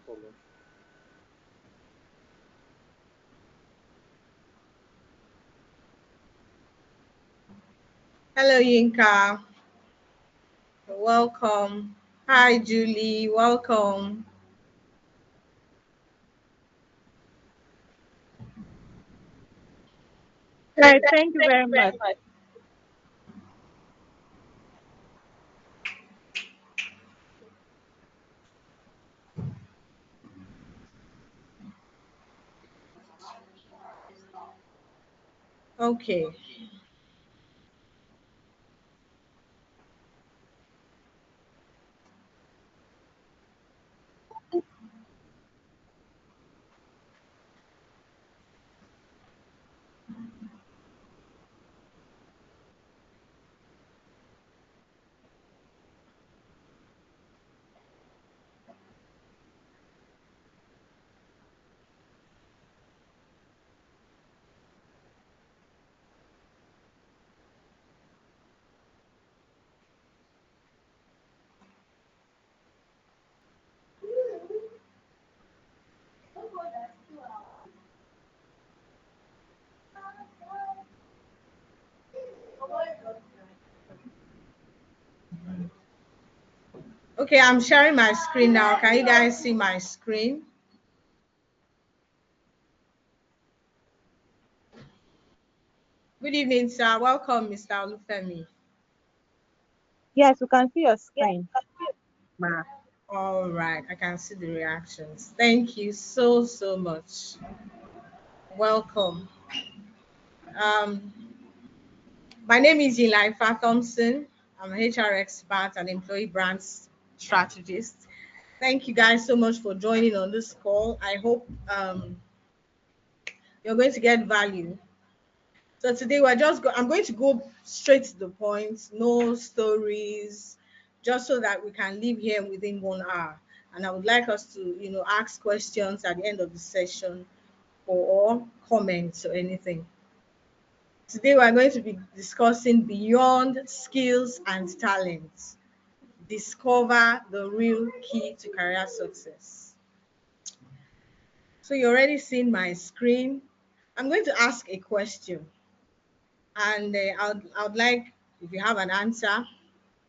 problem. Hello, Yinka. Welcome. Hi, Julie. Welcome. Right, thank you very much. Okay. Okay, I'm sharing my screen now. Can you guys see my screen? Good evening, sir. Welcome, Mr. Olufemi. Yes, we can see your screen, ma. All right, I can see the reactions. Thank you so much. Welcome. Um, my name is Yinlayefa Thompson. I'm an HR expert and employee brands strategist. Thank you guys so much for joining on this call. I hope you're going to get value. So today I'm going to go straight to the point, no stories, just so that we can leave here within 1 hour. And I would like us to, ask questions at the end of the session or comments or anything. Today we're going to be discussing beyond skills and talents. Discover the real key to career success. So you're already seeing my screen. I'm going to ask a question, and I would like if you have an answer.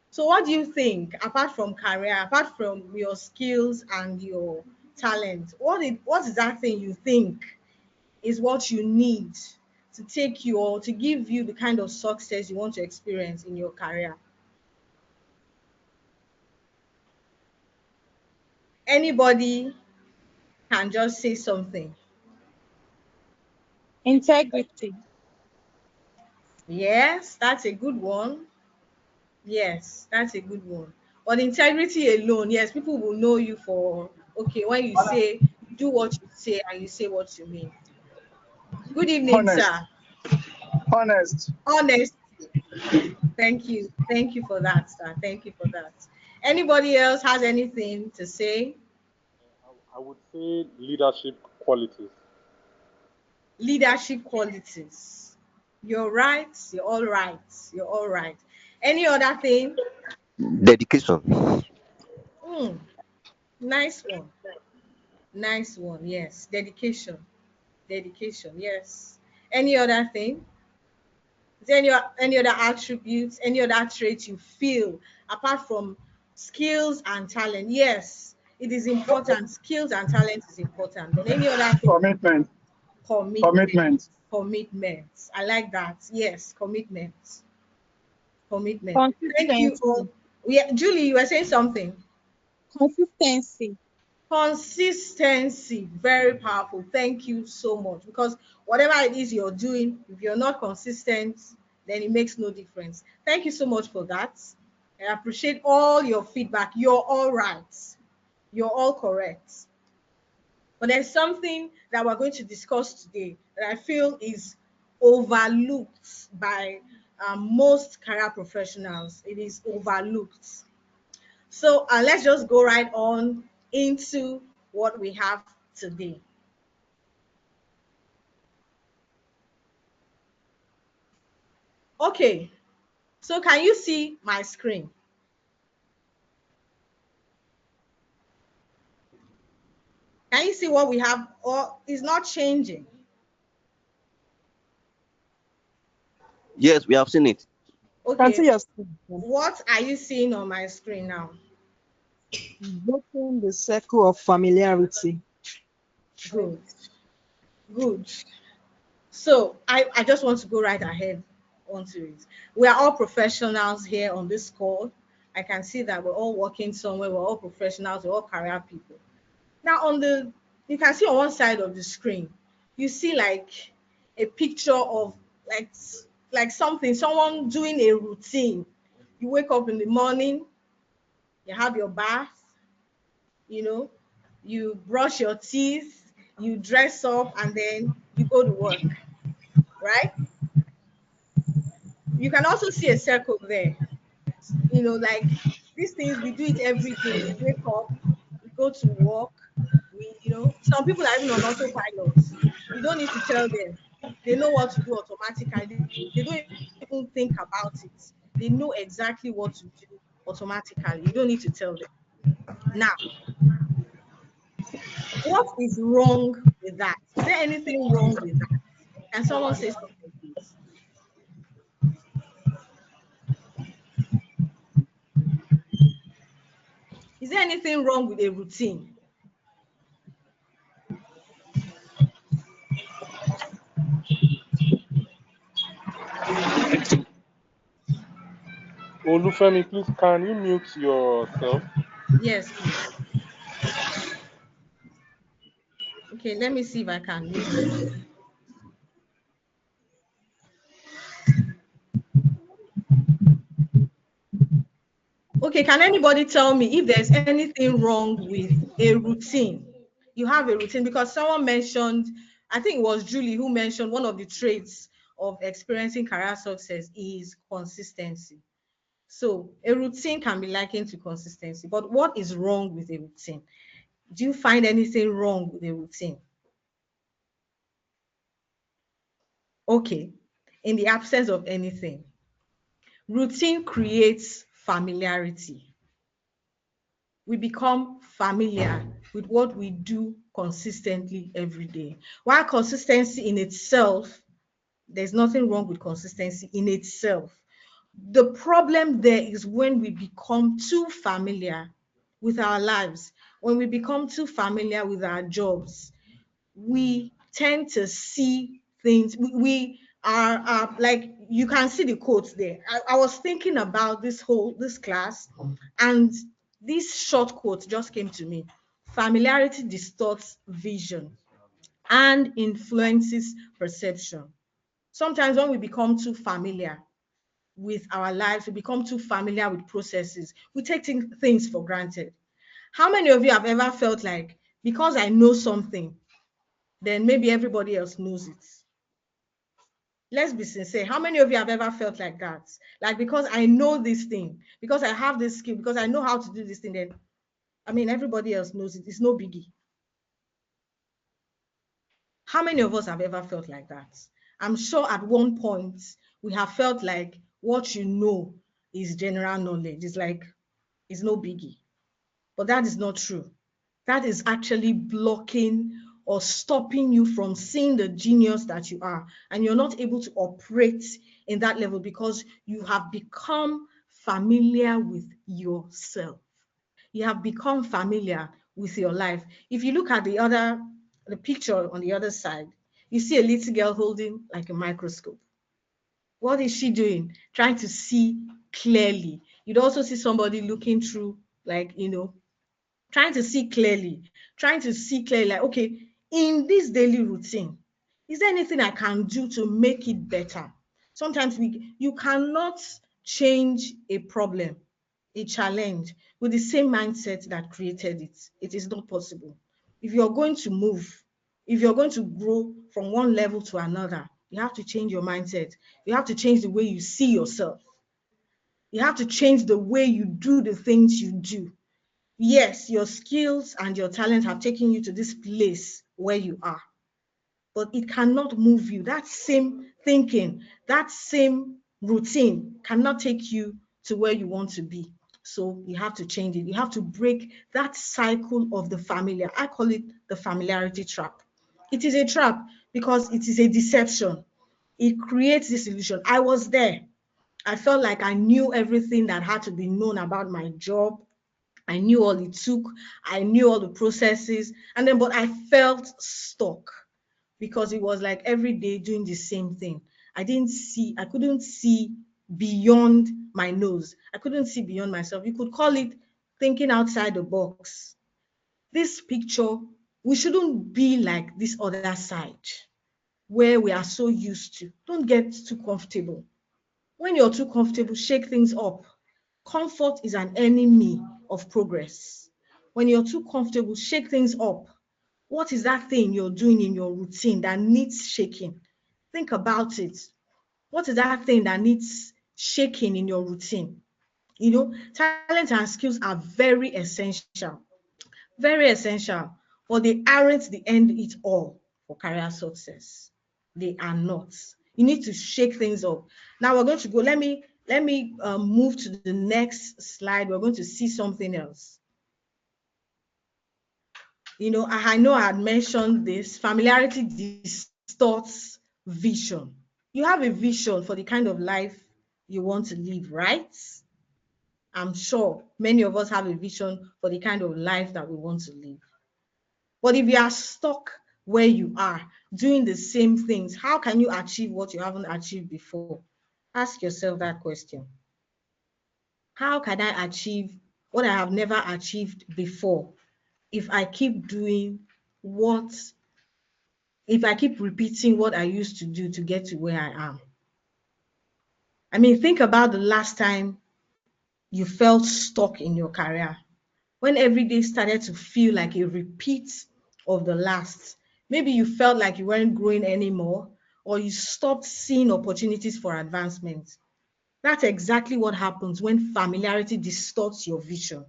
So, what do you think, apart from career, apart from your skills and your talent, what is that thing you think is what you need to take you or to give you the kind of success you want to experience in your career? Anybody can just say something. Integrity. Yes, that's a good one. Yes, that's a good one. But integrity alone, yes, people will know you for, okay, when you say, do what you say and you say what you mean. Good evening, Honest, sir. honest. Honest. Thank you. Thank you for that, sir. Thank you for that. Anybody else has anything to say? I would say leadership qualities. Leadership qualities. You're right. You're all right. You're all right. Any other thing? Dedication. Hmm. Nice one. Nice one. Yes. Dedication. Dedication. Yes. Any other thing? Is there any other attributes, any other traits you feel apart from skills and talent? Yes, it is important. Skills and talent is important. But any other thing? Commitment, Commitment. commitment. Commitment. I like that. Yes, commitment. Commitment. Thank you all. Consistency. Yeah, Julie, you were saying something. Consistency. Consistency, very powerful. Thank you so much. Because whatever it is you're doing, if you're not consistent, then it makes no difference. Thank you so much for that. I appreciate all your feedback. You're all right. You're all correct. But there's something that we're going to discuss today that I feel is overlooked by most career professionals. It is overlooked. So let's just go right on into what we have today. Okay, so can you see my screen? Can you see what we have, or is not changing? Yes, we have seen it. Can see Okay, your screen. what are you seeing on my screen now? Breaking the circle of familiarity. Good, good. So I just want to go right ahead onto it. We are all professionals here on this call. I can see that we're all working somewhere. We're all professionals. We're all career people. Now on the, you can see on one side of the screen, you see like a picture of like like something, someone doing a routine. You wake up in the morning, you have your bath, you know, you brush your teeth, you dress up, and then you go to work, right? You can also see a circle there. Like these things, we do it every day. We wake up, we go to work, some people are even on autopilot. You don't need to tell them. They know what to do automatically. They don't even think about it. They know exactly what to do automatically. You don't need to tell them. Now, what is wrong with that? Is there anything wrong with that? Can someone say something, please? Is there anything wrong with a routine? Olufemi, please, can you mute yourself? Yes, please. Okay, let me see if I can mute him. Okay, can anybody tell me if there's anything wrong with a routine? You have a routine because someone mentioned, I think it was Julie who mentioned one of the traits of experiencing career success is consistency. So a routine can be likened to consistency, but what is wrong with a routine? Do you find anything wrong with a routine? Okay, in the absence of anything, routine creates familiarity. We become familiar with what we do consistently every day. While consistency in itself, there's nothing wrong with consistency in itself. The problem there is when we become too familiar with our lives, when we become too familiar with our jobs, we tend to see things. We are like, you can see the quotes there. I was thinking about this class, and this short quote just came to me. Familiarity distorts vision and influences perception. Sometimes when we become too familiar with our lives, we become too familiar with processes, we take things for granted. How many of you have ever felt like, because I know something, then maybe everybody else knows it? Let's be sincere. How many of you have ever felt like that? Like, because I know this thing, because I have this skill, because I know how to do this thing, then everybody else knows it. It's no biggie. How many of us have ever felt like that? I'm sure at one point we have felt like what you know is general knowledge. It's like, it's no biggie. But that is not true. That is actually blocking or stopping you from seeing the genius that you are. And you're not able to operate in that level because you have become familiar with yourself. You have become familiar with your life. If you look at the picture on the other side, you see a little girl holding like a microscope. What is she doing? Trying to see clearly. You'd also see somebody looking through, like, trying to see clearly, like, okay, in this daily routine, is there anything I can do to make it better? Sometimes you cannot change a problem, a challenge, with the same mindset that created it. It is not possible. If you're going to move, if you're going to grow from one level to another, you have to change your mindset. You have to change the way you see yourself. You have to change the way you do the things you do. Yes, your skills and your talent have taken you to this place where you are, but it cannot move you. That same thinking, that same routine cannot take you to where you want to be. So you have to change it. You have to break that cycle of the familiar. I call it the familiarity trap. It is a trap because it is a deception. It creates this illusion. I was there. I felt like I knew everything that had to be known about my job. I knew all it took. I knew all the processes. And then, but I felt stuck because it was like every day doing the same thing. I couldn't see beyond my nose. I couldn't see beyond myself. You could call it thinking outside the box. This picture, we shouldn't be like this other side where we are so used to. Don't get too comfortable. When you're too comfortable, shake things up. Comfort is an enemy of progress. When you're too comfortable, shake things up. What is that thing you're doing in your routine that needs shaking? Think about it. What is that thing that needs shaking in your routine? Talent and skills are very essential, very essential, but they aren't the end it all for career success. They are not. You need to shake things up. Now we're going to go. Let me move to the next slide. We're going to see something else. I know I had mentioned this. Familiarity distorts vision. You have a vision for the kind of life you want to live, right? I'm sure many of us have a vision for the kind of life that we want to live. But if you are stuck where you are, doing the same things, how can you achieve what you haven't achieved before? Ask yourself that question. How can I achieve what I have never achieved before if I keep doing what, if I keep repeating what I used to do to get to where I am? I mean, think about the last time you felt stuck in your career, when every day started to feel like a repeat of the last. Maybe you felt like you weren't growing anymore, or you stopped seeing opportunities for advancement. That's exactly what happens when familiarity distorts your vision.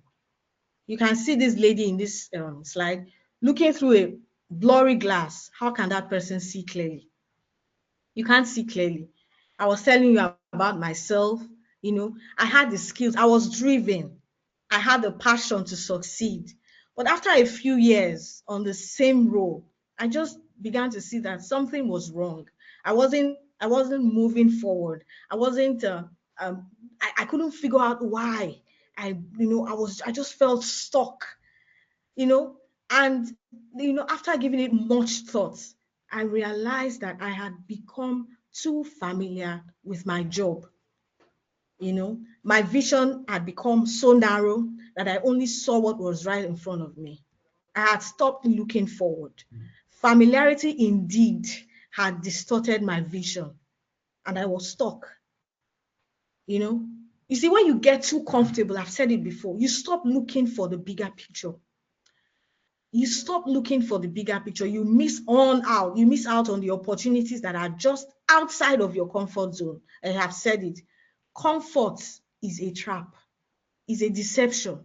You can see this lady in this slide looking through a blurry glass. How can that person see clearly? You can't see clearly. I was telling you about myself. I had the skills. I was driven. I had the passion to succeed. But after a few years on the same role, I just began to see that something was wrong. I wasn't moving forward. I wasn't I couldn't figure out why. I just felt stuck, you know, and after giving it much thought, I realized that I had become too familiar with my job. My vision had become so narrow that I only saw what was right in front of me. I had stopped looking forward. Familiarity indeed had distorted my vision, and I was stuck. You know, you see, when you get too comfortable, I've said it before, you stop looking for the bigger picture. You stop looking for the bigger picture. You miss on out. You miss out on the opportunities that are just outside of your comfort zone. I have said it. Comfort is a trap, is a deception.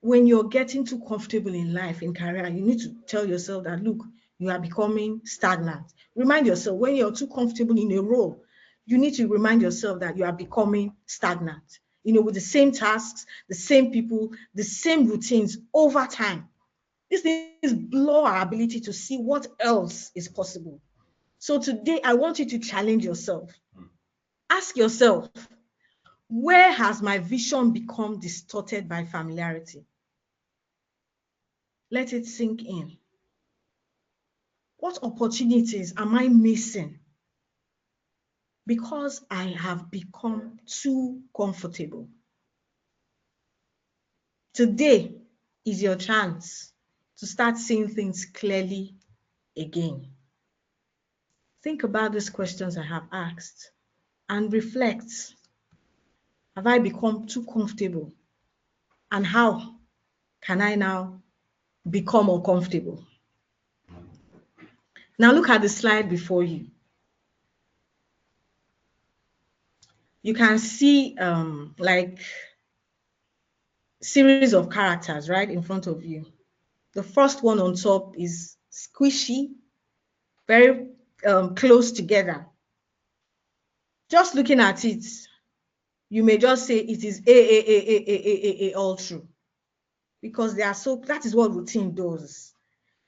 When you're getting too comfortable in life, in career, you need to tell yourself that, look, you are becoming stagnant. Remind yourself, when you're too comfortable in a role, you need to remind yourself that you are becoming stagnant. With the same tasks, the same people, the same routines over time. These things blur our ability to see what else is possible. So today, I want you to challenge yourself. Ask yourself, where has my vision become distorted by familiarity? Let it sink in. What opportunities am I missing because I have become too comfortable? Today is your chance to start seeing things clearly again. Think about these questions I have asked and reflect. Have I become too comfortable? And how can I now become uncomfortable? Now look at the slide before you. You can see like series of characters right in front of you. The first one on top is squishy, very close together. Just looking at it, you may just say it is A all through, because they are so, that is what routine does.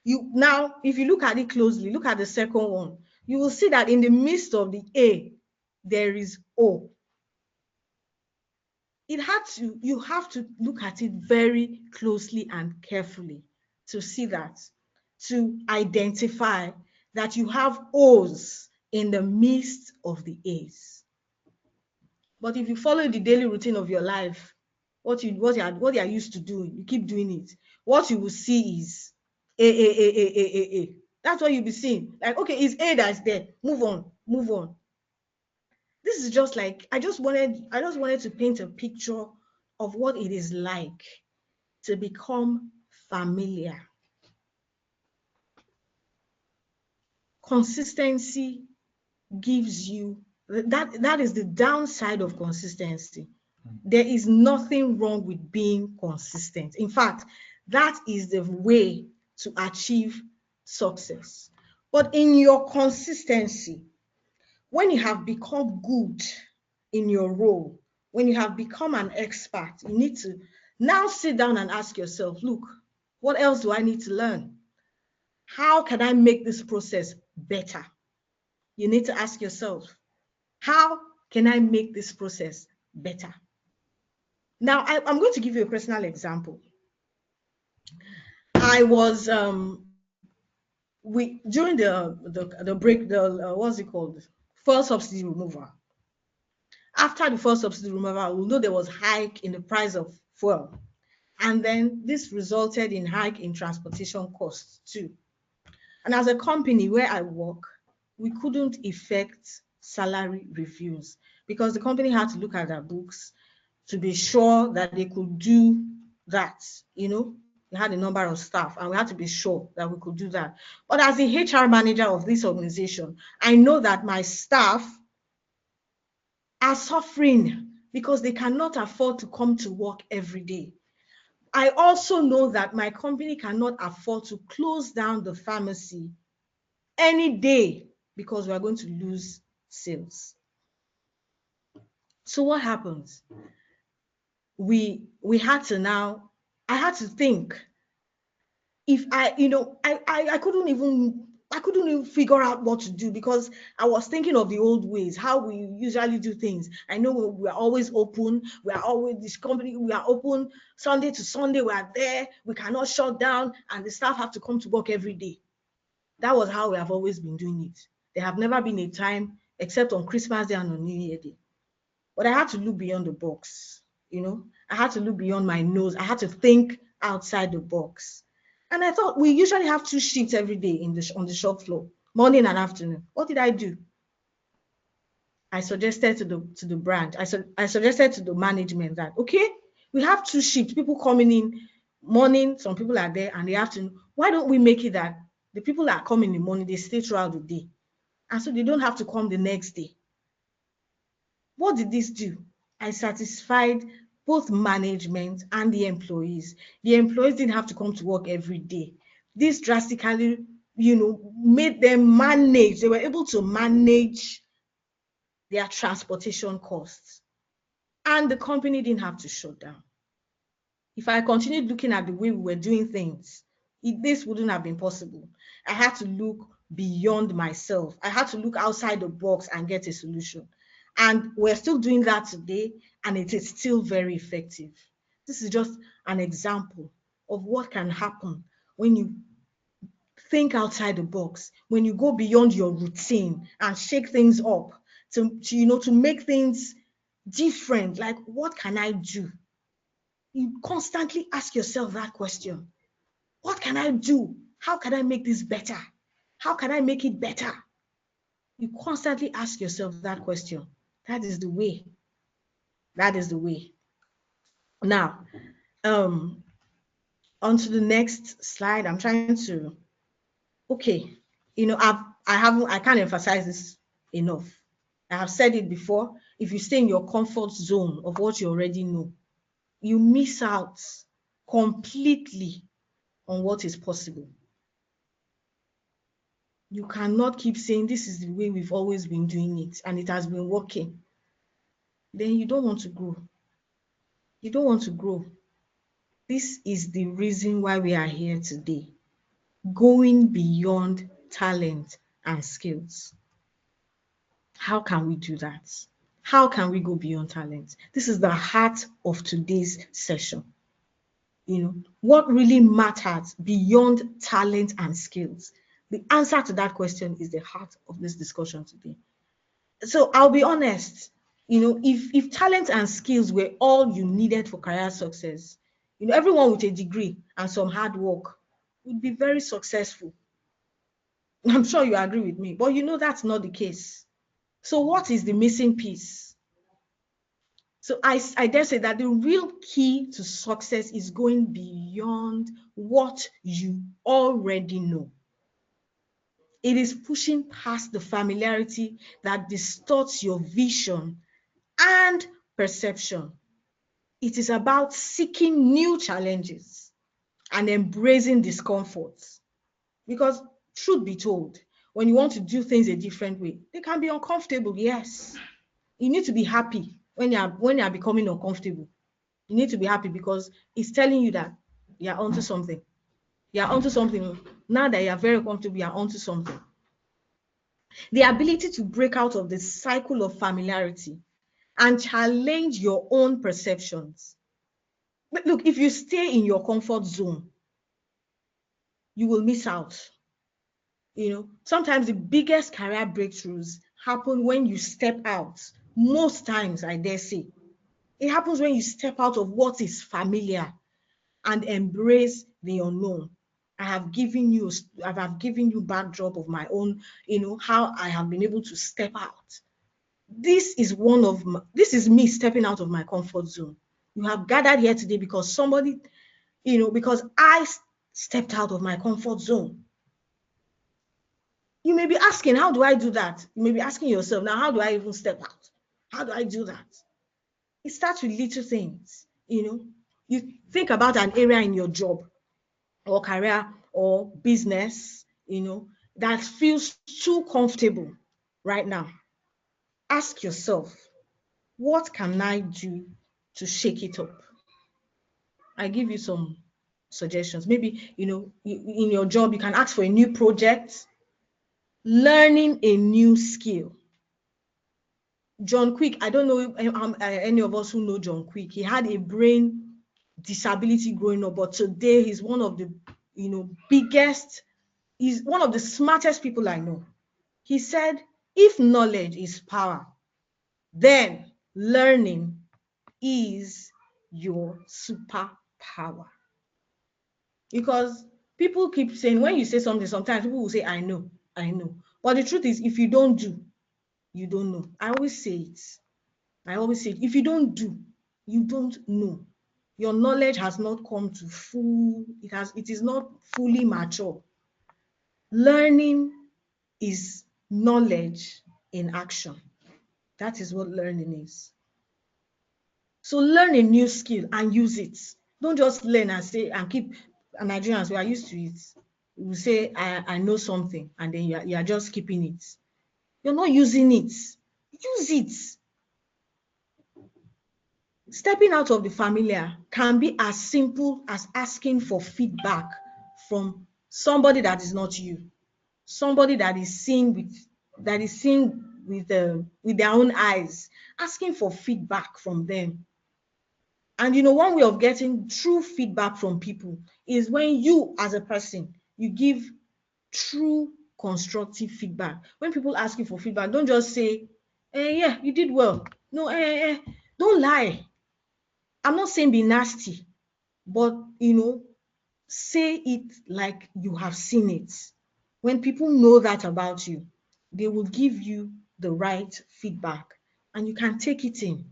You now, if you look at it closely, look at the second one, you will see that in the midst of the A, there is O. You have to look at it very closely and carefully to see that, to identify that you have O's in the midst of the A's. But if you follow the daily routine of your life, what you are used to doing, you keep doing it, what you will see is A. That's what you'll be seeing. Like, okay, it's A that's there. Move on, move on. This is just like, I just wanted to paint a picture of what it is like to become familiar. Consistency gives you that is the downside of consistency. There is nothing wrong with being consistent. In fact, that is the way to achieve success. But in your consistency, when you have become good in your role, when you have become an expert, you need to now sit down and ask yourself, look, what else do I need to learn? How can I make this process better? You need to ask yourself, how can I make this process better? Now, I'm going to give you a personal example. I was we during the break, the what's it called, fuel subsidy removal. After the fuel subsidy removal, we know there was hike in the price of fuel, and then this resulted in hike in transportation costs too. And as a company where I work, we couldn't effect salary reviews because the company had to look at their books to be sure that they could do that. We had a number of staff and we had to be sure that we could do that. But as the HR manager of this organization, I know that my staff are suffering because they cannot afford to come to work every day. I also know that my company cannot afford to close down the pharmacy any day because we are going to lose sales. So what happens? We had to now, I had to think, if I couldn't even figure out what to do because I was thinking of the old ways, how we usually do things. I know we are always open. We are always, this company, we are open Sunday to Sunday. We are there. We cannot shut down, and the staff have to come to work every day. That was how we have always been doing it. There have never been a time, except on Christmas Day and on New Year Day. But I had to look beyond the box. I had to look beyond my nose. I had to think outside the box. And I thought, we usually have 2 shifts every day on the shop floor, morning and afternoon. What did I do? I suggested to the branch, I suggested to the management that, okay, we have 2 shifts, people coming in morning, some people are there, and the afternoon. Why don't we make it that the people that come in the morning, they stay throughout the day, and so they don't have to come the next day? What did this do? I satisfied both management and the employees. The employees didn't have to come to work every day. This drastically, made them manage. They were able to manage their transportation costs. And the company didn't have to shut down. If I continued looking at the way we were doing things, this wouldn't have been possible. I had to look beyond myself. I had to look outside the box and get a solution. And we're still doing that today, and it is still very effective. This is just an example of what can happen when you think outside the box, when you go beyond your routine and shake things up to make things different. Like, what can I do? You constantly ask yourself that question. What can I do? How can I make this better? How can I make it better? You constantly ask yourself that question. That is the way. That is the way. Now, on to the next slide. I'm trying to, okay, I can't emphasize this enough. I have said it before. If you stay in your comfort zone of what you already know, you miss out completely on what is possible. You cannot keep saying this is the way we've always been doing it and it has been working. then you don't want to grow. You don't want to grow. This is the reason why we are here today. Going beyond talent and skills. How can we do that? How can we go beyond talent? This is the heart of today's session. What really matters beyond talent and skills? The answer to that question is the heart of this discussion today. So I'll be honest, if talent and skills were all you needed for career success, everyone with a degree and some hard work would be very successful. I'm sure you agree with me, but that's not the case. So what is the missing piece? So I dare say that the real key to success is going beyond what you already know. It is pushing past the familiarity that distorts your vision and perception. It is about seeking new challenges and embracing discomforts. Because truth be told, when you want to do things a different way, they can be uncomfortable, yes. You need to be happy when you are becoming uncomfortable. You need to be happy because it's telling you that you're onto something. You're onto something. Now that you're very comfortable, you're onto something. The ability to break out of the cycle of familiarity and challenge your own perceptions. But look, if you stay in your comfort zone, you will miss out. Sometimes the biggest career breakthroughs happen when you step out. Most times, I dare say, it happens when you step out of what is familiar and embrace the unknown. I have given you backdrop of my own, how I have been able to step out. This is me stepping out of my comfort zone. You have gathered here today because because I stepped out of my comfort zone. You may be asking, how do I do that? You may be asking yourself, now, how do I even step out? How do I do that? It starts with little things. You think about an area in your job or career or business, that feels too comfortable right now. Ask yourself, what can I do to shake it up? I give you some suggestions. Maybe, in your job, you can ask for a new project, learning a new skill. John Quick, I don't know if any of us who know John Quick, he had a brain disability growing up, but today he's one of the, he's one of the smartest people I know. He said, if knowledge is power, then learning is your superpower. Because people keep saying, when you say something, sometimes people will say, I know. But the truth is, if you don't do, you don't know. I always say it. If you don't do, you don't know. Your knowledge has not come to it is not fully mature. Learning is knowledge in action. That is what learning is. So learn a new skill and use it. Don't just learn and say and keep. Nigerians, we are used to it. We say, I know something, and then you are just keeping it. You're not using it. Use it. Stepping out of the familiar can be as simple as asking for feedback from somebody that is not you, somebody that is seeing with their own eyes, asking for feedback from them. And one way of getting true feedback from people is when you, as a person, you give true constructive feedback. When people ask you for feedback, don't just say, yeah, you did well. No, don't lie. I'm not saying be nasty, but say it like you have seen it. When people know that about you, they will give you the right feedback and you can take it in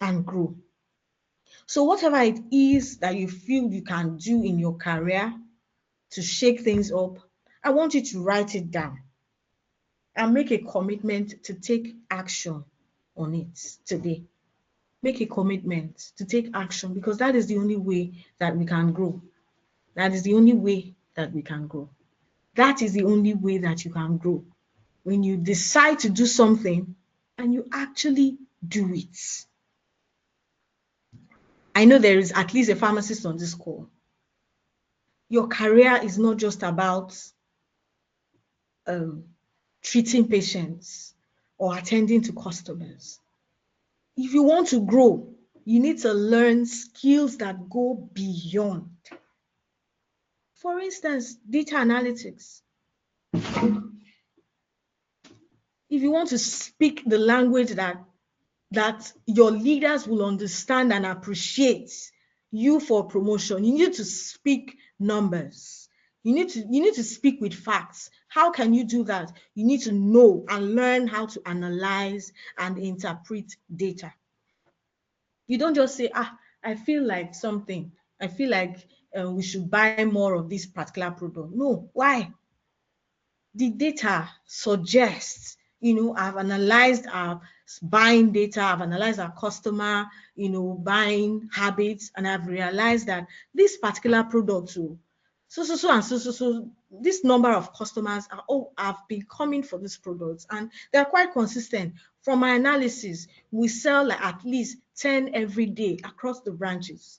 and grow. So whatever it is that you feel you can do in your career to shake things up, I want you to write it down and make a commitment to take action on it today. Make a commitment to take action because that is the only way that we can grow. That is the only way that we can grow. That is the only way that you can grow. When you decide to do something and you actually do it. I know there is at least a pharmacist on this call. Your career is not just about um, treating patients or attending to customers. If you want to grow, you need to learn skills that go beyond. For instance, data analytics. If you want to speak the language that your leaders will understand and appreciate you for promotion, you need to speak numbers. You need to speak with facts. How can you do that? You need to know and learn how to analyze and interpret data. You don't just say, I feel like something. I feel like we should buy more of this particular product. No, why? The data suggests, I've analyzed our buying data, I've analyzed our customer, buying habits, and I've realized that this particular product, so, this number of customers have been coming for this product, and they're quite consistent. From my analysis, we sell like at least 10 every day across the branches.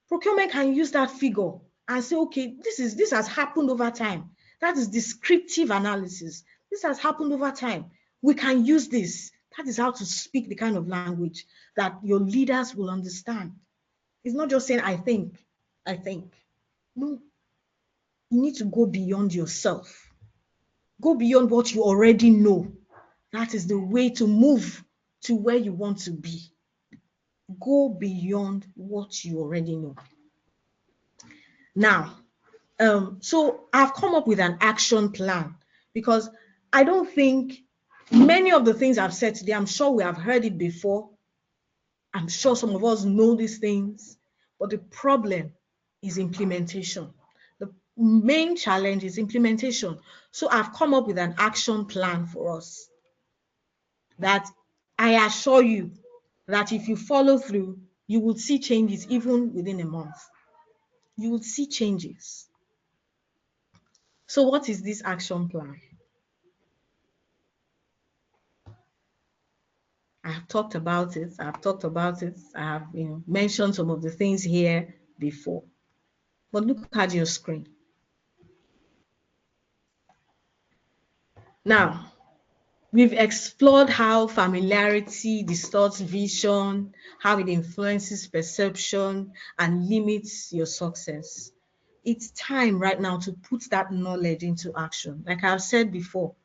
Procurement can use that figure and say, okay, this has happened over time. That is descriptive analysis. This has happened over time. We can use this. That is how to speak the kind of language that your leaders will understand. It's not just saying, I think, I think. No, you need to go beyond yourself. Go beyond what you already know. That is the way to move to where you want to be. Go beyond what you already know. Now, so I've come up with an action plan because I don't think many of the things I've said today, I'm sure we have heard it before. I'm sure some of us know these things, but the problem is implementation. The main challenge is implementation. So I've come up with an action plan for us that I assure you that if you follow through, you will see changes even within a month. You will see changes. So what is this action plan? I have talked about it. I have mentioned some of the things here before. But look at your screen. Now, we've explored how familiarity distorts vision, how it influences perception and limits your success. It's time right now to put that knowledge into action. Like I've said before,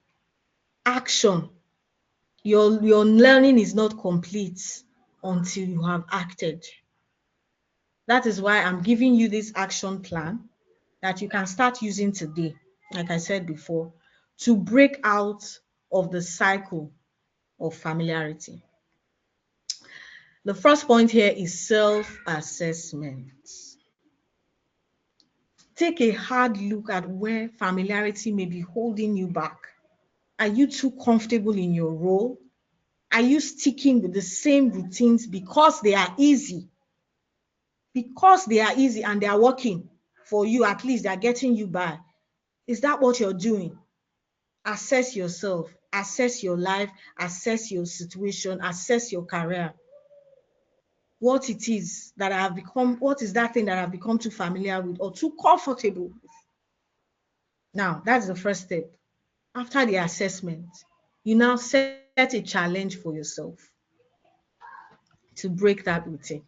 action. Your learning is not complete until you have acted. That is why I'm giving you this action plan that you can start using today, like I said before, to break out of the cycle of familiarity. The first point here is self-assessment. Take a hard look at where familiarity may be holding you back. Are you too comfortable in your role? Are you sticking with the same routines because they are easy? Because they are easy and they are working for you, at least they are getting you by. Is that what you're doing? Assess yourself, assess your life, assess your situation, assess your career. What it is that I have become, what is that thing that I've become too familiar with or too comfortable with? Now, that's the first step. After the assessment, you now set a challenge for yourself to break that routine.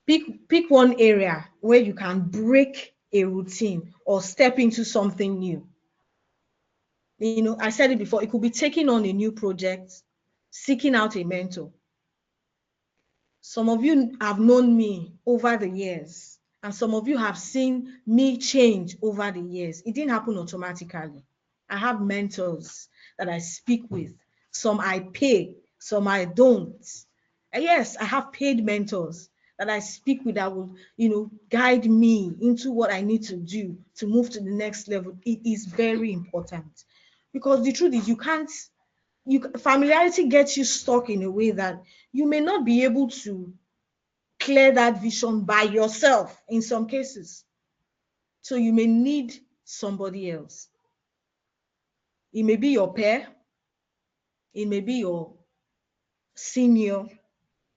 Pick one area where you can break a routine or step into something new. I said it before, it could be taking on a new project, seeking out a mentor. Some of you have known me over the years, and some of you have seen me change over the years. It didn't happen automatically. I have mentors that I speak with. Some I pay, some I don't. And yes, I have paid mentors that I speak with that will, guide me into what I need to do to move to the next level. It is very important because the truth is familiarity gets you stuck in a way that you may not be able to clear that vision by yourself in some cases. So you may need somebody else. It may be your peer, it may be your senior,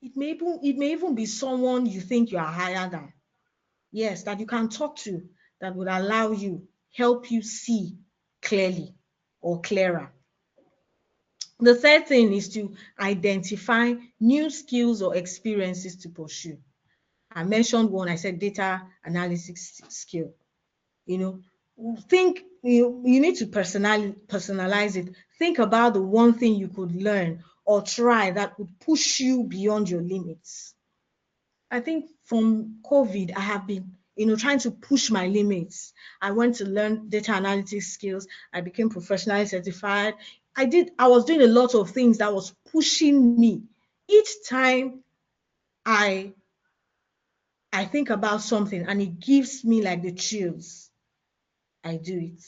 It may even be someone you think you are higher than. Yes, that you can talk to, that would allow you, help you see clearly or clearer. The third thing is to identify new skills or experiences to pursue. I mentioned one, I said data analysis skill. You think you need to personalize it. Think about the one thing you could learn or try that would push you beyond your limits. I think from COVID, I have been, trying to push my limits. I went to learn data analytics skills. I became professionally certified. I was doing a lot of things that was pushing me. Each time I I think about something and it gives me like the chills, I do it.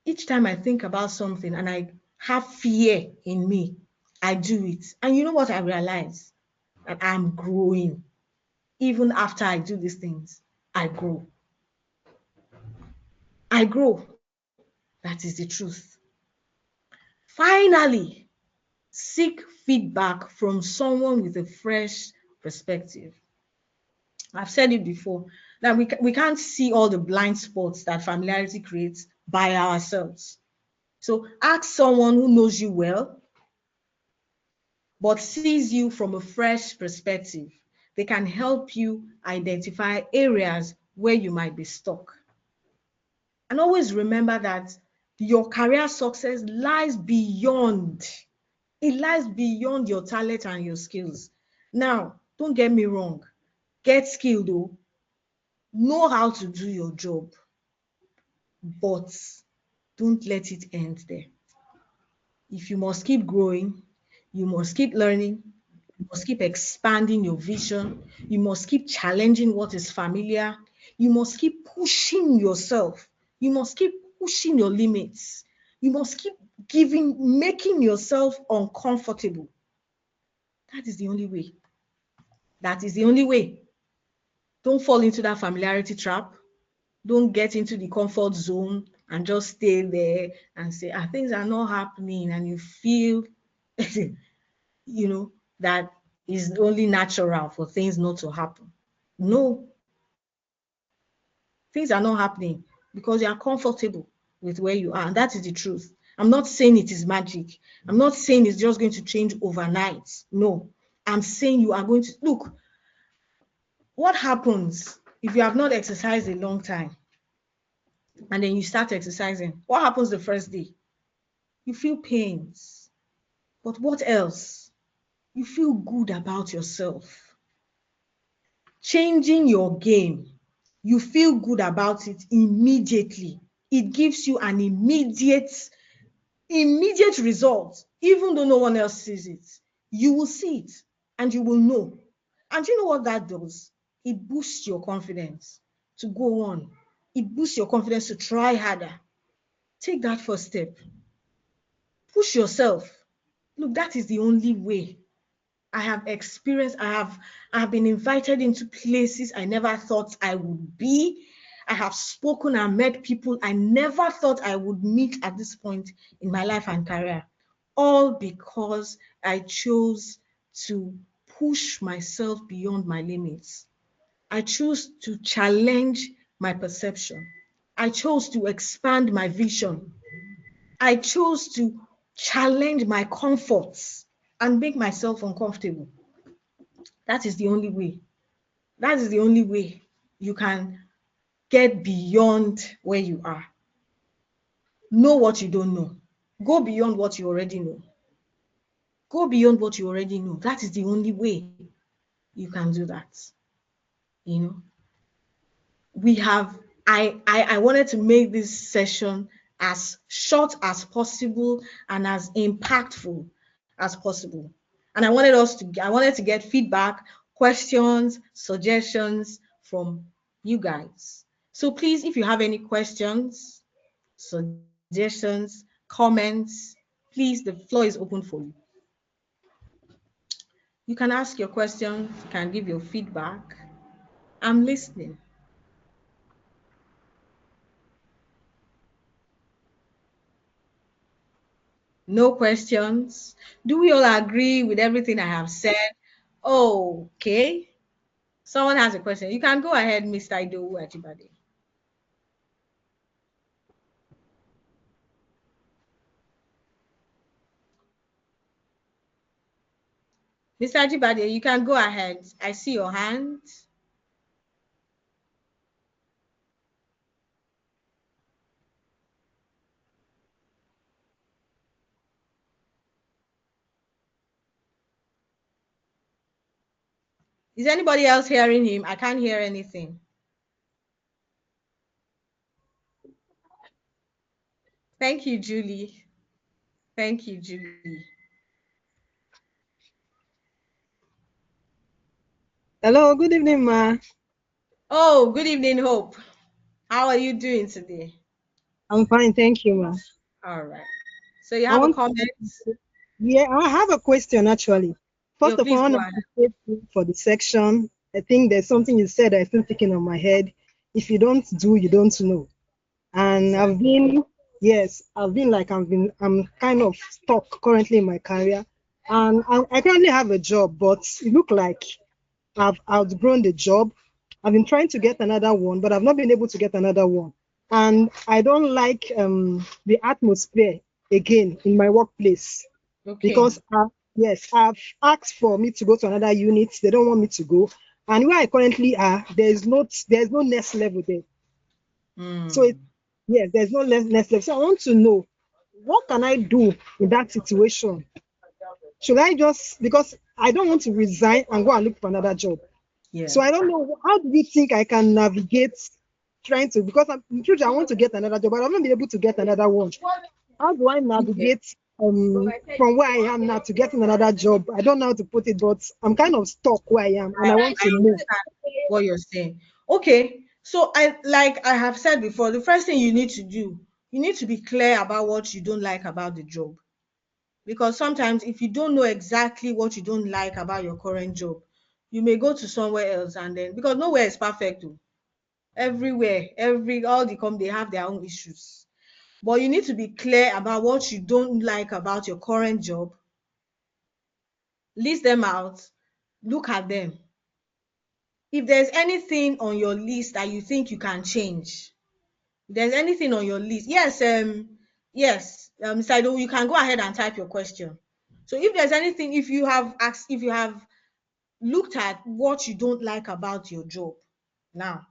Each time I think about something and I have fear in me, I do it. And you know what I realize? That I'm growing. Even after I do these things, I grow. I grow. That is the truth. Finally, seek feedback from someone with a fresh perspective. I've said it before that we can't see all the blind spots that familiarity creates by ourselves. So ask someone who knows you well but sees you from a fresh perspective. They can help you identify areas where you might be stuck. And always remember that your career success lies beyond. It lies beyond your talent and your skills. Now, don't get me wrong. Get skilled though. Know how to do your job, but don't let it end there. If you must keep growing, you must keep learning, you must keep expanding your vision, you must keep challenging what is familiar, you must keep pushing yourself, you must keep pushing your limits, you must keep making yourself uncomfortable. That is the only way. That is the only way. Don't fall into that familiarity trap. Don't get into the comfort zone and just stay there and say, things are not happening, and you feel, that is only natural for things not to happen. No, things are not happening because you are comfortable with where you are, and that is the truth. I'm not saying it is magic. I'm not saying it's just going to change overnight. No, I'm saying you are going to look. What happens if you have not exercised a long time and then you start exercising? What happens the first day? You feel pains. But what else? You feel good about yourself. Changing your game, you feel good about it immediately. It gives you an immediate result, even though no one else sees it. You will see it and you will know. And you know what that does? It boosts your confidence to go on. It boosts your confidence to try harder. Take that first step. Push yourself. Look, that is the only way. I have been invited into places I never thought I would be. I have spoken and met people I never thought I would meet at this point in my life and career, all because I chose to push myself beyond my limits. I chose to challenge my perception. I chose to expand my vision. I chose to challenge my comforts and make myself uncomfortable. That is the only way. That is the only way you can get beyond where you are. Know what you don't know. Go beyond what you already know. Go beyond what you already know. That is the only way you can do that. You know, we have, I wanted to make this session as short as possible and as impactful as possible. And I wanted to get feedback, questions, suggestions from you guys. So please, if you have any questions, suggestions, comments, please, the floor is open for you. You can ask your questions, you can give your feedback. I'm listening. No questions. Do we all agree with everything I have said? Okay. Someone has a question. You can go ahead, Mr. Idowu Ajibade. Mr. Ajibade, you can go ahead. I see your hand. Is anybody else hearing him? I can't hear anything. Thank you, Julie. Thank you, Julie. Hello, good evening, ma. Oh, good evening, Hope. How are you doing today? I'm fine, thank you, ma. All right. So you I have a want comment? yeah, I have a question actually. Yo, First of all, please I go want ahead. to appreciate you for the section. I think there's something you said that's still sticking on my head. If you don't do, you don't know. And Exactly. yes, I'm kind of stuck currently in my career. And I currently have a job, but it look like I've outgrown the job. I've been trying to get another one, but I've not been able to get another one. And I don't like the atmosphere again in my workplace Okay. because yes, I've asked for me to go to another unit. They don't want me to go. And where I currently are, there's no next level there. So Hmm. yes, there's no next level. So I want to know what can I do in that situation? Should I just because I don't want to resign and go and look for another job? Yeah. So I don't know how do you think I can navigate trying to because I'm in future I want to get another job, but I've not been able to get another one. How do I Okay. navigate from where I am now to getting another job? I don't know how to put it, but I'm kind of stuck where I am and I want I to move. understand what you're saying. Okay. So like I have said before, the first thing you need to do, you need to be clear about what you don't like about the job. Because sometimes if you don't know exactly what you don't like about your current job, you may go to somewhere else and then because nowhere is perfect. Oh. Everywhere, all the they have their own issues. But you need to be clear about what you don't like about your current job. List them out, look at them. If there's anything on your list that you think you can change, if there's anything on your list, yes, Saido, you can go ahead and type your question. So if there's anything, if you have looked at what you don't like about your job, now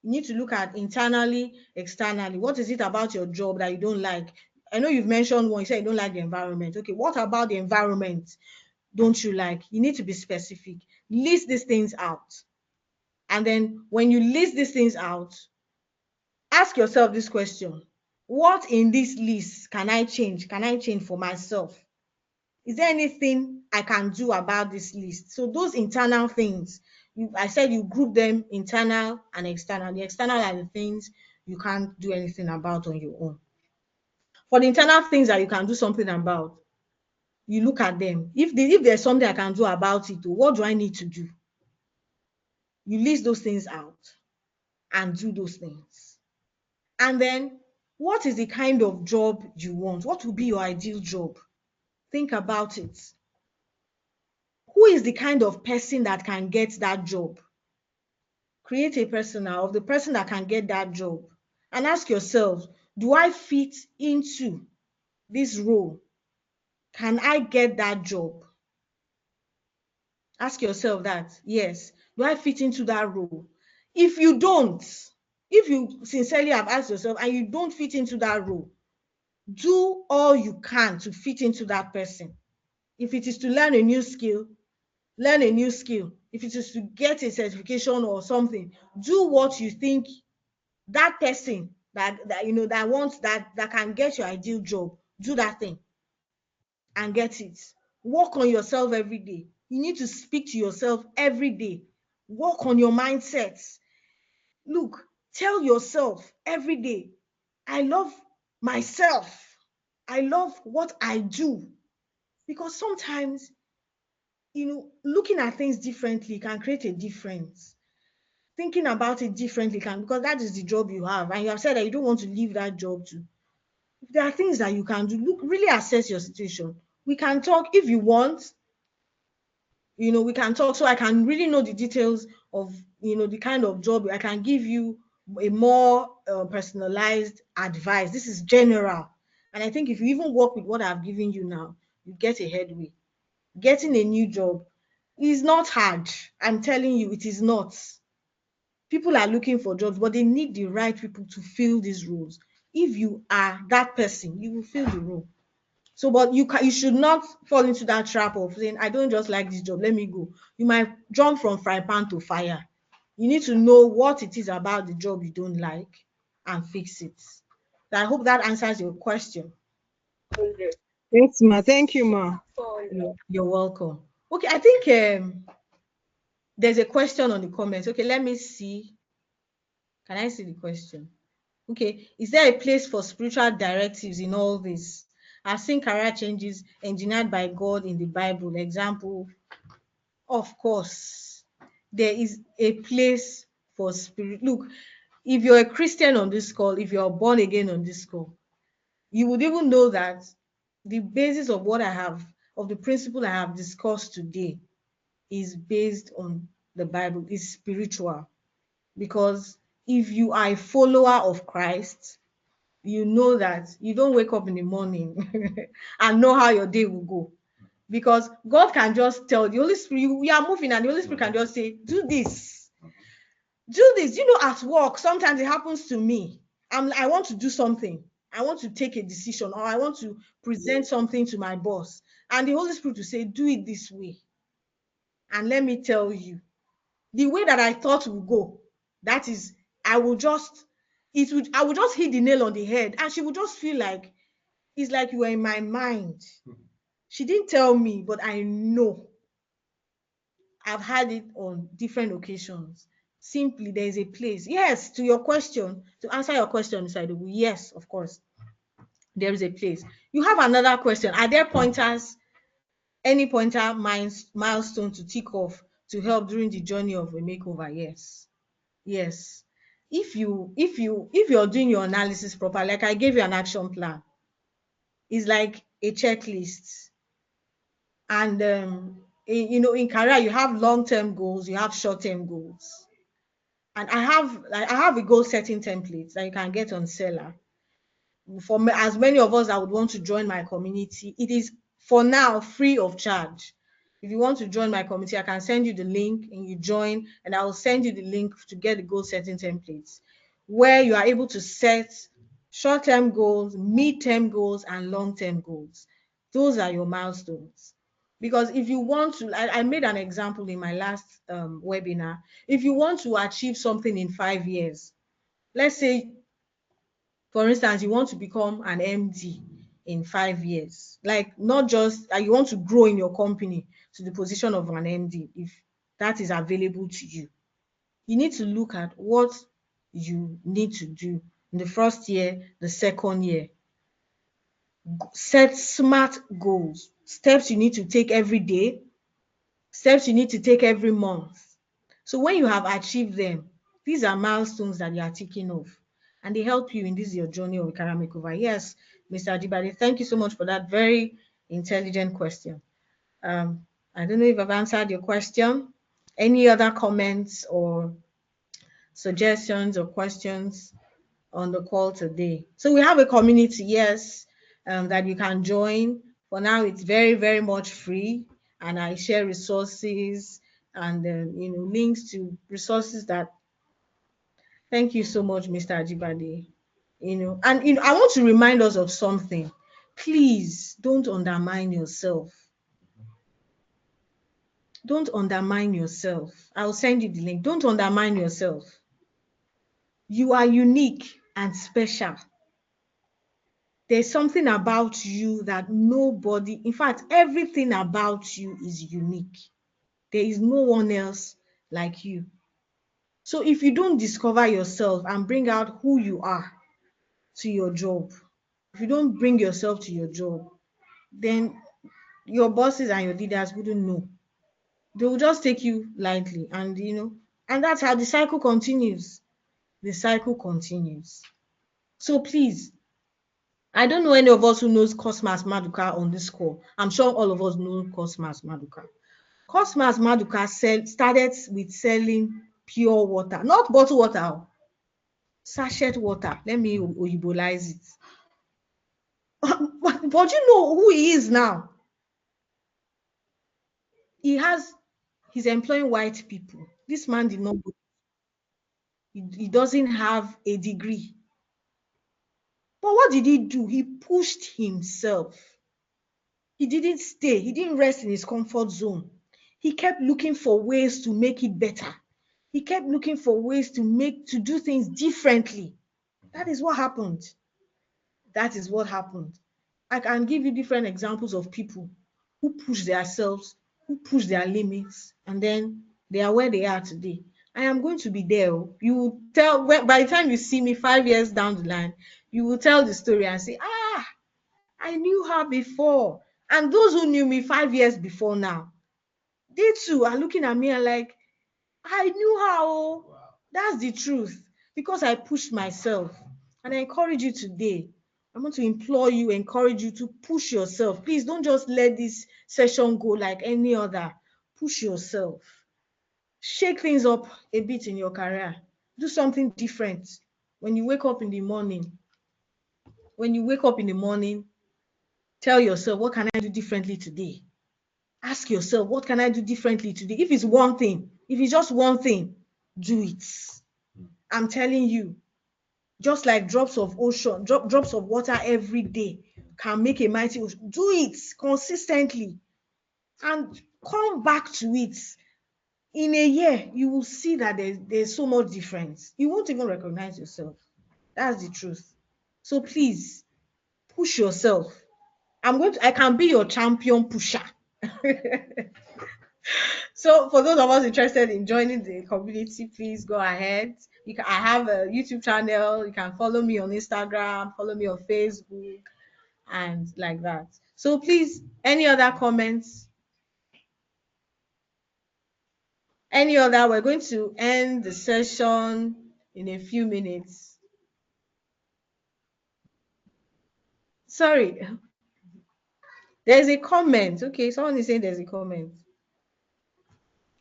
you need to look at internally, externally. What is it about your job that you don't like? I know you've mentioned one, you said you don't like the environment. Okay, what about the environment don't you like? You need to be specific. List these things out. And then when you list these things out, ask yourself this question. What in this list can I change? Can I change for myself? Is there anything I can do about this list? So those internal things, I said you group them internal and external. The external are the things you can't do anything about on your own. For the internal things that you can do something about, you look at them. If there's something I can do about it, what do I need to do? You list those things out and do those things. And then what is the kind of job you want? What would be your ideal job? Think about it. Who is the kind of person that can get that job? Create a persona of the person that can get that job and ask yourself, do I fit into this role? Can I get that job? Ask yourself that. Yes. Do I fit into that role? If you don't, if you sincerely have asked yourself and you don't fit into that role, do all you can to fit into that person. If it is to learn a new skill, learn a new skill. If it is to get a certification or something, do what you think that person that wants that can get your ideal job, do that thing and get it. Work on yourself every day. You need to speak to yourself every day. Work on your mindsets. Look, tell yourself every day, I love myself. I love what I do. Because sometimes, looking at things differently can create a difference. Thinking about it differently can, because that is the job you have, and you have said that you don't want to leave that job to. If there are things that you can do, look, really assess your situation. We can talk if you want. we can talk so I can really know the details of, the kind of job. I can give you a more personalized advice. This is general. And I think if you even work with what I've given you now, you get a headway. Getting a new job is not hard. I'm telling you, it is not. People are looking for jobs, but they need the right people to fill these roles. If you are that person, you will fill the role. So, but you should not fall into that trap of saying, I don't just like this job, let me go. You might jump from fry pan to fire. You need to know what it is about the job you don't like and fix it. So I hope that answers your question. Yes, ma. Thank you, ma. You're welcome. Okay, I think there's a question on the comments. Okay, let me see. Can I see the question? Okay, is there a place for spiritual directives in all this? I've seen career changes engineered by God in the Bible. Example, of course, there is a place for spirit. Look, if you're a Christian on this call, if you're born again on this call, you would even know that the basis of of the principle I have discussed today is based on the Bible, is spiritual. Because if you are a follower of Christ, you know that you don't wake up in the morning and know how your day will go. Because God can just tell the Holy Spirit, you are moving, and the Holy Spirit can just say, do this, do this. At work, sometimes it happens to me. I want to do something. I want to take a decision, or I want to present something to my boss. And the Holy Spirit will say, do it this way. And let me tell you, the way that I thought would go, that is, I will just hit the nail on the head, and she would just feel like it's like you were in my mind. She didn't tell me, but I know. I've had it on different occasions. Simply, there is a place. Yes, to answer your question, Mr. Idowu, yes, of course, there is a place. You have another question. Are there any pointer milestone to tick off to help during the journey of a makeover? Yes. Yes. If you're doing your analysis proper, like I gave you an action plan, it's like a checklist. And in career, you have long-term goals, you have short-term goals. And I have a goal setting template that you can get on Seller. For as many of us that would want to join my community, it is for now free of charge. If you want to join my community, I can send you the link and you join, and I will send you the link to get the goal setting templates, where you are able to set short-term goals, mid-term goals, and long-term goals. Those are your milestones. Because if you want to, I made an example in my last webinar. If you want to achieve something in 5 years, let's say, for instance, you want to become an MD in 5 years, like not just you want to grow in your company to the position of an MD, if that is available to you. You need to look at what you need to do in the first year, the second year. Set smart goals, steps you need to take every day, steps you need to take every month. So when you have achieved them, these are milestones that you are ticking off, and they help you in this your journey of career makeover. Yes, Mr. Adibade, thank you so much for that very intelligent question. I don't know if I've answered your question. Any other comments or suggestions or questions on the call today? So we have a community, yes, that you can join. For now, it's very, very much free, and I share resources and links to resources that. Thank you so much, Mr. Ajibade. I want to remind us of something. Please don't undermine yourself. Don't undermine yourself. I'll send you the link. Don't undermine yourself. You are unique and special. There's something about you that nobody, in fact, everything about you is unique. There is no one else like you. So if you don't discover yourself and bring out who you are to your job, if you don't bring yourself to your job, then your bosses and your leaders wouldn't know. They will just take you lightly, and that's how the cycle continues. The cycle continues. So please, I don't know any of us who knows Cosmas Maduka on this call. I'm sure all of us know Cosmas Maduka. Cosmas Maduka started with selling pure water, not bottled water, sachet water. Let me oyibolize it. But you know who he is now? He's employing white people. This man did not go, he doesn't have a degree. But what did he do? He pushed himself. He didn't stay. He didn't rest in his comfort zone. He kept looking for ways to make it better. He kept looking for ways to do things differently. That is what happened. That is what happened. I can give you different examples of people who push themselves, who push their limits, and then they are where they are today. I am going to be there. You will tell, by the time you see me 5 years down the line, you will tell the story and say, I knew her before. And those who knew me 5 years before now, they too are looking at me and like, I knew her. Oh, that's the truth. Because I pushed myself. And I encourage you today. I want to implore you, encourage you to push yourself. Please don't just let this session go like any other. Push yourself. Shake things up a bit in your career. Do something different. When you wake up in the morning, tell yourself, what can I do differently today? Ask yourself, what can I do differently today? If it's one thing, if it's just one thing, do it. I'm telling you, just like drops of water every day can make a mighty ocean. Do it consistently and come back to it. In a year, you will see that there's so much difference. You won't even recognize yourself. That's the truth. So please push yourself. I can be your champion pusher. So for those of us interested in joining the community, please go ahead. I have a YouTube channel. You can follow me on Instagram, follow me on Facebook, and like that. So please, any other comments? We're going to end the session in a few minutes. Sorry, there's a comment. Okay, someone is saying there's a comment.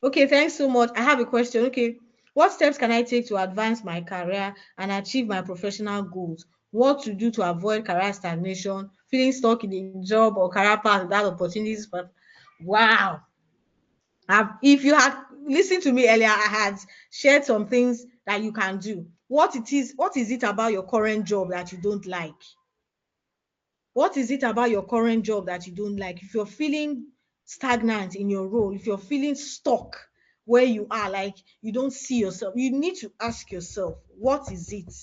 Okay, thanks so much. I have a question. Okay, what steps can I take to advance my career and achieve my professional goals? What to do to avoid career stagnation, feeling stuck in a job or career path without opportunities? But wow, if you had listened to me earlier, I had shared some things that you can do. What is it about your current job that you don't like? What is it about your current job that you don't like? If you're feeling stagnant in your role, if you're feeling stuck where you are, like you don't see yourself, you need to ask yourself, what is it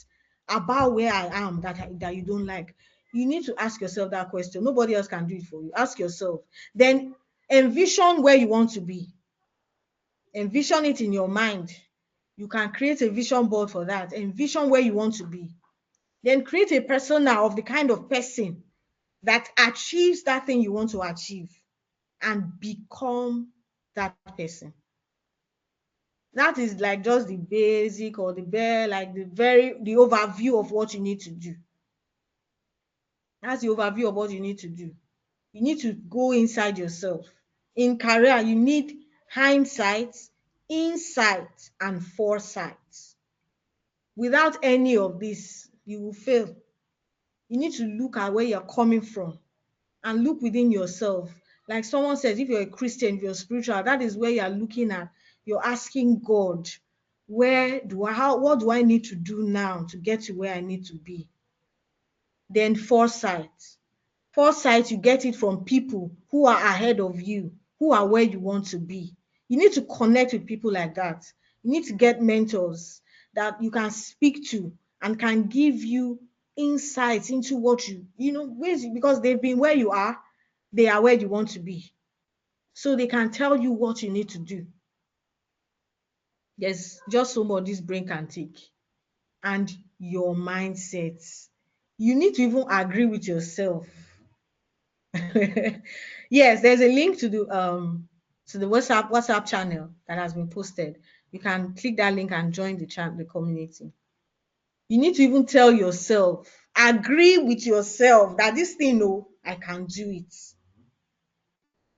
about where I am that you don't like? You need to ask yourself that question. Nobody else can do it for you. Ask yourself. Then envision where you want to be. Envision it in your mind. You can create a vision board for that. Envision where you want to be. Then create a persona of the kind of person that achieves that thing you want to achieve and become that person. That is like just the basic or the bare, like the overview of what you need to do. That's the overview of what you need to do. You need to go inside yourself. In career, you need hindsight, insight, and foresight. Without any of this, you will fail. You need to look at where you're coming from and look within yourself. Like someone says, if you're a Christian, if you're spiritual, that is where you're looking at. You're asking God, what do I need to do now to get to where I need to be? Then foresight. Foresight, you get it from people who are ahead of you, who are where you want to be. You need to connect with people like that. You need to get mentors that you can speak to and can give you insights into what because they've been where you are, they are where you want to be. So they can tell you what you need to do. There's just so much this brain can take. And your mindset. You need to even agree with yourself. Yes, there's a link to the WhatsApp channel that has been posted. You can click that link and join the community. You need to even tell yourself, agree with yourself that this thing, I can do it.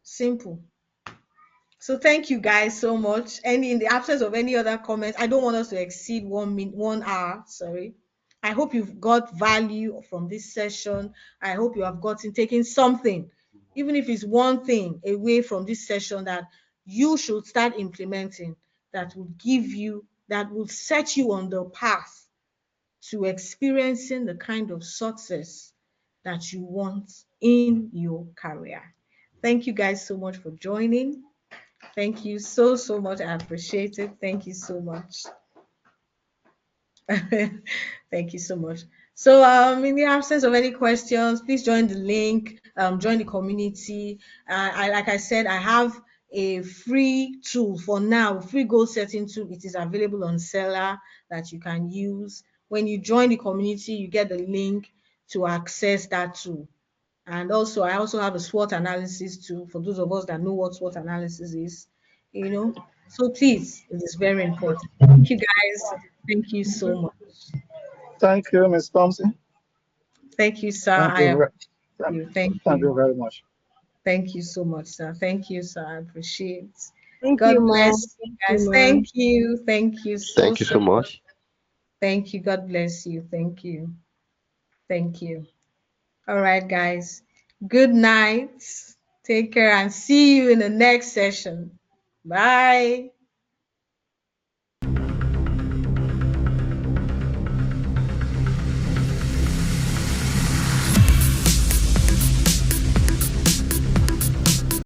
Simple. So thank you guys so much. And in the absence of any other comments, I don't want us to exceed 1 hour. Sorry. I hope you've got value from this session. I hope you have taken something, even if it's one thing away from this session that you should start implementing, that will set you on the path to experiencing the kind of success that you want in your career. Thank you guys so much for joining. Thank you so, so much. I appreciate it. Thank you so much. Thank you so much. So, in the absence of any questions, please join the link, join the community. Like I said, I have a free tool for now, free goal setting tool. It is available on Seller that you can use. When you join the community, you get the link to access that tool. And also, I also have a SWOT analysis too, for those of us that know what SWOT analysis is, you know. So please, it is very important. Thank you guys. Thank you so much. Thank you, Ms. Thompson. Thank you, sir. Thank I you. appreciate you. Thank Thank you. you very much. Thank you so much, sir. Thank you, sir. I appreciate. Thank you, God ma'am. bless you Thank you, guys. ma'am. Thank you. Thank you so, Thank you so so much. much. Thank you. God bless you. Thank you. Thank you. All right, guys. Good night. Take care and see you in the next session. Bye.